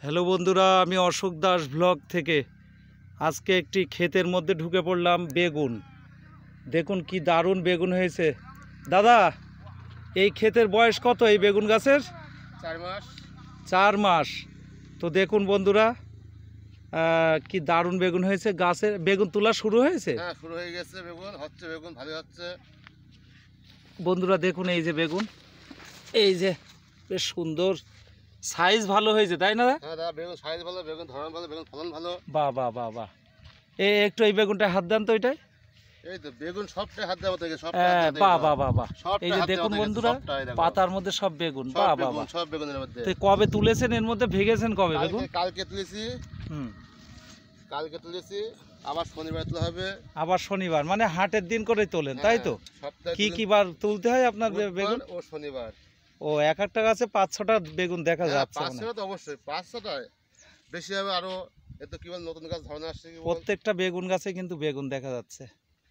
Hello বন্ধুরা, আমি Ashok Das blog থেকে আজকে একটি ক্ষেতের মধ্যে ঢুকে পড়লাম। বেগুন দেখুন কি দারুণ বেগুন হয়েছে। দাদা, এই ক্ষেতের বয়স কত এই বেগুন গাছের? 4 মাস। 4 মাস। তো দেখুন বন্ধুরা, কি দারুণ বেগুন হয়েছে। গাছের বেগুন তোলা শুরু হয়েছে? হ্যাঁ, শুরু হয়ে গেছে। বেগুন হচ্ছে, বেগুন ভালো হচ্ছে বন্ধুরা দেখুন, এই যে বেগুন, এই যে বেশ সুন্দর সাইজ ভালো হয়েছে, তাই না? হ্যাঁ দাদা, বেগুন সাইজ ভালো, বেগুন ধরন ভালো, বেগুন ফলন ভালো। বাহ বাহ বাহ বাহ। একটু এই বেগুনটা হাত দেন তো। এটাই এই তো বেগুন সবটাই হাত দেওয়া থেকে সব। বাহ বাহ বাহ বাহ। এই যে দেখুন বন্ধুরা, পাতার মধ্যে সব বেগুন। বাহ বাহ বাহ। সব বেগুনের মধ্যে। তো কবে তুলেছেন, এর মধ্যে ভেঙেছেন কবে বেগুন? কালকে তুলেছি। কালকে তুলেছি, আবার শনিবার তোলা হবে। আবার শনিবার, মানে হাটের দিন করে তোলেন, তাই তো? কি কি বার তুলতে হয় আপনার বেগুন? ও শনিবার। ও, এক একটা গাছে 5-6টা বেগুন দেখা যাচ্ছে। 500টা তো অবশ্যই, 500টায় বেশি হবে আরো। এত কি বল, নতুন গাছ ধরন আসছে। প্রত্যেকটা বেগুন গাছে কিন্তু বেগুন দেখা যাচ্ছে।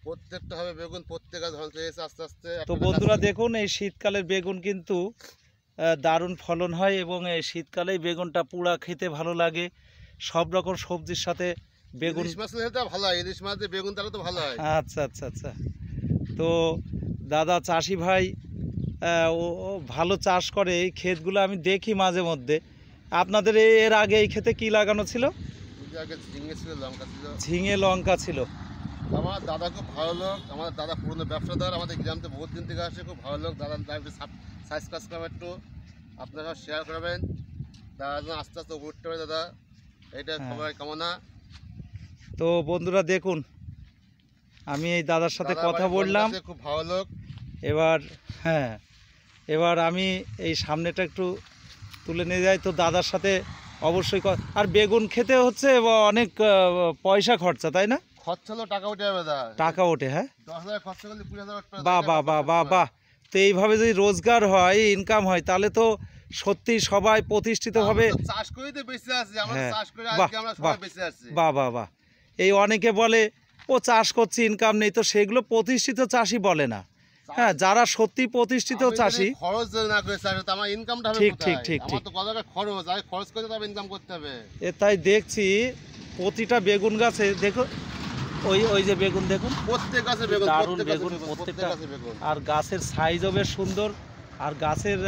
প্রত্যেকটা হবে বেগুন, প্রত্যেক গাছ ধরন পেয়েছে আস্তে আস্তে। তো বন্ধুরা দেখুন, এই শীতকালের বেগুন কিন্তু দারুণ ফলন হয়, এবং এই শীতকালেই বেগুনটা পুরা খেতে ভালো লাগে। সব রকম সবজির সাথে বেগুন। ইলিশ মাছ হলে ভালো হয়, ইলিশ মাছ দিয়ে বেগুন তাহলে তো ভালো হয়। আচ্ছা আচ্ছা আচ্ছা। তো দাদা চাষি ভাই, ও ভালো চাষ করে। এই ক্ষেতগুলো আমি দেখি মাঝে মধ্যে। আপনাদের এর আগে এই ক্ষেতে কি লাগানো ছিল? ঝিঙে ছিল, লঙ্কা ছিল। ঝিঙে লঙ্কা ছিল। আমার দাদা খুব ভালো লোক, আমার দাদা পুরনো ব্যবসাদার, আমাদের গ্রামতে বহুত দিন থেকে আসে, খুব ভালো লোক। দাদা একটু সাবস্ক্রাইব একটু আপনারা শেয়ার করবেন, দাদা যেন আস্তে আস্তে উপরে উঠতে পারে। দাদা এইটা সবাই কামনা। তো বন্ধুরা দেখুন, আমি এই দাদার সাথে কথা বললাম, খুব ভালো লোক। এবার আমি এই সামনেটা একটু তুলে নিয়ে যাই। তো দাদার সাথে অবশ্যই। আর বেগুন খেতে হচ্ছে অনেক পয়সা খরচা, তাই না? খরচা হলো টাকা উঠে যাবে দাদা। টাকা ওঠে, হ্যাঁ। 10,000 খরচা করলে 20,000। বাহ বাহ বাহ বাহ বাহ। তো এইভাবে যদি রোজগার হয়, ইনকাম হয়, তাহলে তো সত্যি সবাই প্রতিষ্ঠিতভাবে চাষ করেই তো বেঁচে আছি। আমরা চাষ করে বাহ আজকে আমরা সবাই বেঁচে আছি। বাহ বাহ বাহ। এই অনেকে বলে ও চাষ করছে, ইনকাম নেই। তো সেগুলো প্রতিষ্ঠিত চাষি বলে না। হ্যাঁ, যারা সত্যি প্রতিষ্ঠিত চাষি, খরচ না করে চাষ তো আমার ইনকামটা হবে। ঠিক ঠিক ঠিক ঠিক। আমার তো কত টাকা খরচ, আগে খরচ করে তবে ইনকাম করতে হবে। তাই দেখছি প্রতিটা বেগুন গাছে দেখো, ওই যে বেগুন দেখুন, প্রত্যেক গাছে বেগুন, দারুণ বেগুন প্রত্যেকটা। আর গাছের সাইজও বেশ সুন্দর, আর গাছের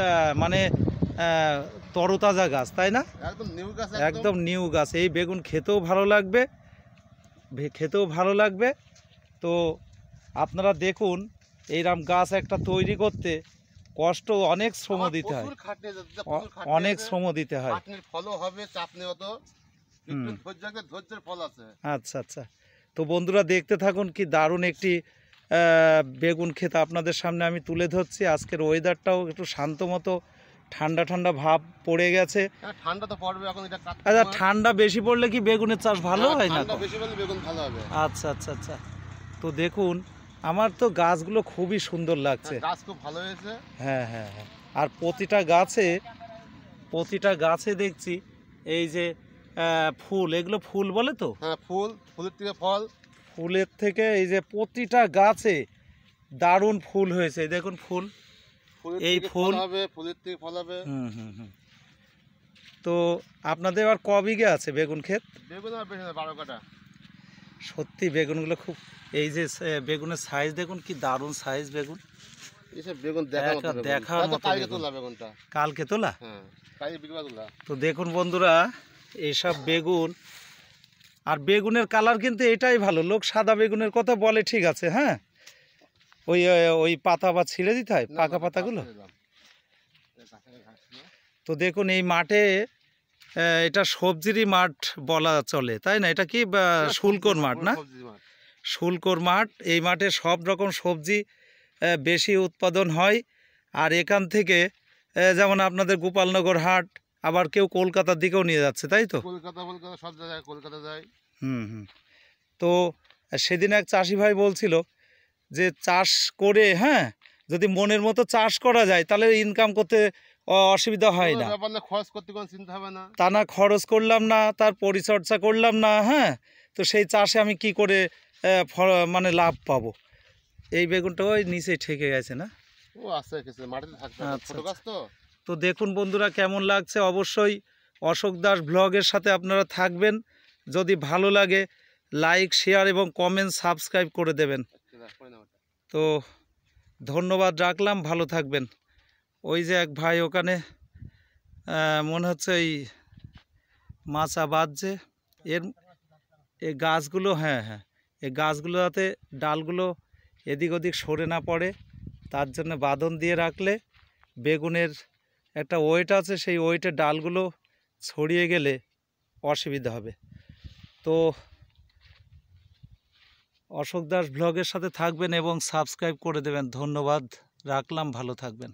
মানে তরতাজা গাছ, তাই না? একদম নিউ গাছ, একদম নিউ গাছ। এই বেগুন খেতেও ভালো লাগবে। তো আপনারা দেখুন, এইরকম গাছ একটা তৈরি করতে কষ্ট, অনেক শ্রম দিতে হয়, অনেক শ্রম দিতে হয়। ফলও হবে, চাপ নেই অত, ধৈর্যের ফল আছে। আচ্ছা আচ্ছা। তো বন্ধুরা দেখতে থাকুন, কি দারুণ একটি বেগুন ক্ষেত আপনাদের সামনে আমি তুলে ধরছি। আজকের ওয়েদারটাও একটু শান্ত মতো, ঠান্ডা ঠান্ডা ভাব পড়ে গেছে। ঠান্ডা তো পড়বে এখন। আচ্ছা, ঠান্ডা বেশি পড়লে কি বেগুনের চাষ ভালো হয় না? বেশি পড়লে বেগুন ভালো হবে। আচ্ছা আচ্ছা আচ্ছা। তো দেখুন, আমার তো গাছগুলো খুবই সুন্দর লাগছে। গাছ খুব ভালো হয়েছে। হ্যাঁ হ্যাঁ হ্যাঁ। আর প্রতিটা গাছে দেখছি এই যে ফুল, এগুলো ফুল বলে তো? হ্যাঁ, ফুলের থেকে ফল, ফুলের থেকে এই যে প্রতিটা গাছে দারুণ ফুল হয়েছে। দেখুন ফুল, এই ফুল হবে, ফুলের থেকে ফল হবে। তো আপনাদের আর ক বিঘে আছে বেগুন ক্ষেত? বেগুন আর বেশি না, 12 কাঠা। সত্যি বেগুনগুলো খুব, এই যে বেগুনের সাইজ দেখুন, কি দারুণ সাইজ বেগুন। এইসব বেগুন দেখার মতো। কালকে তোলা বেগুনটা, কালকে তোলা। হ্যাঁ, কালকে বিকেলে তোলা। তো দেখুন বন্ধুরা, এইসব বেগুন, আর বেগুনের কালার কিন্তু এটাই ভালো। লোক সাদা বেগুনের কথা বলে, ঠিক আছে, হ্যাঁ, ওই পাতা বা ছিঁড়ে দিতে হয় পাকা পাতাগুলো। তো দেখুন এই মাঠে, এটা সবজিরই মাঠ বলা চলে, তাই না? এটা কি শুল্কর মাঠ না? শুল্কর মাঠ। এই মাঠে সব রকম সবজি বেশি উৎপাদন হয়। আর এখান থেকে যেমন আপনাদের গোপালনগর হাট, আবার কেউ কলকাতার দিকেও নিয়ে যাচ্ছে, তাই তো? কলকাতা সব জায়গায় কলকাতা যায়। তো সেদিন এক চাষি ভাই বলছিল যে চাষ করে, হ্যাঁ, যদি মনের মতো চাষ করা যায় তাহলে ইনকাম করতে অসুবিধা হয় না। খরচ করতে কোনো চিন্তা হবে না। তা না, খরচ করলাম না, তার পরিচর্যা করলাম না, হ্যাঁ, তো সেই চাষে আমি কি করে মানে লাভ পাবো? এই বেগুনটা ওই নিচে ঠেকে গেছে না? ও আচ্ছা, মাটিতে থাকবে, ছোট গাছ তো। তো দেখুন বন্ধুরা, কেমন লাগছে অবশ্যই অশোক দাস ব্লগের সাথে আপনারা থাকবেন। যদি ভালো লাগে লাইক, শেয়ার এবং কমেন্ট, সাবস্ক্রাইব করে দেবেন। তো ধন্যবাদ রাখলাম, ভালো থাকবেন। ওই যে এক ভাই ওখানে মনে হচ্ছে এই মাচা বাঁধছে। এই গাছগুলো, হ্যাঁ হ্যাঁ, এই গাছগুলো যাতে ডালগুলো এদিক ওদিক সরে না পড়ে, তার জন্য বাঁধন দিয়ে রাখলে বেগুনের একটা ওয়েট আছে, সেই ওয়েটে ডালগুলো ছড়িয়ে গেলে অসুবিধা হবে। তো অশোক দাস ব্লগের সাথে থাকবেন এবং সাবস্ক্রাইব করে দেবেন। ধন্যবাদ রাখলাম, ভালো থাকবেন।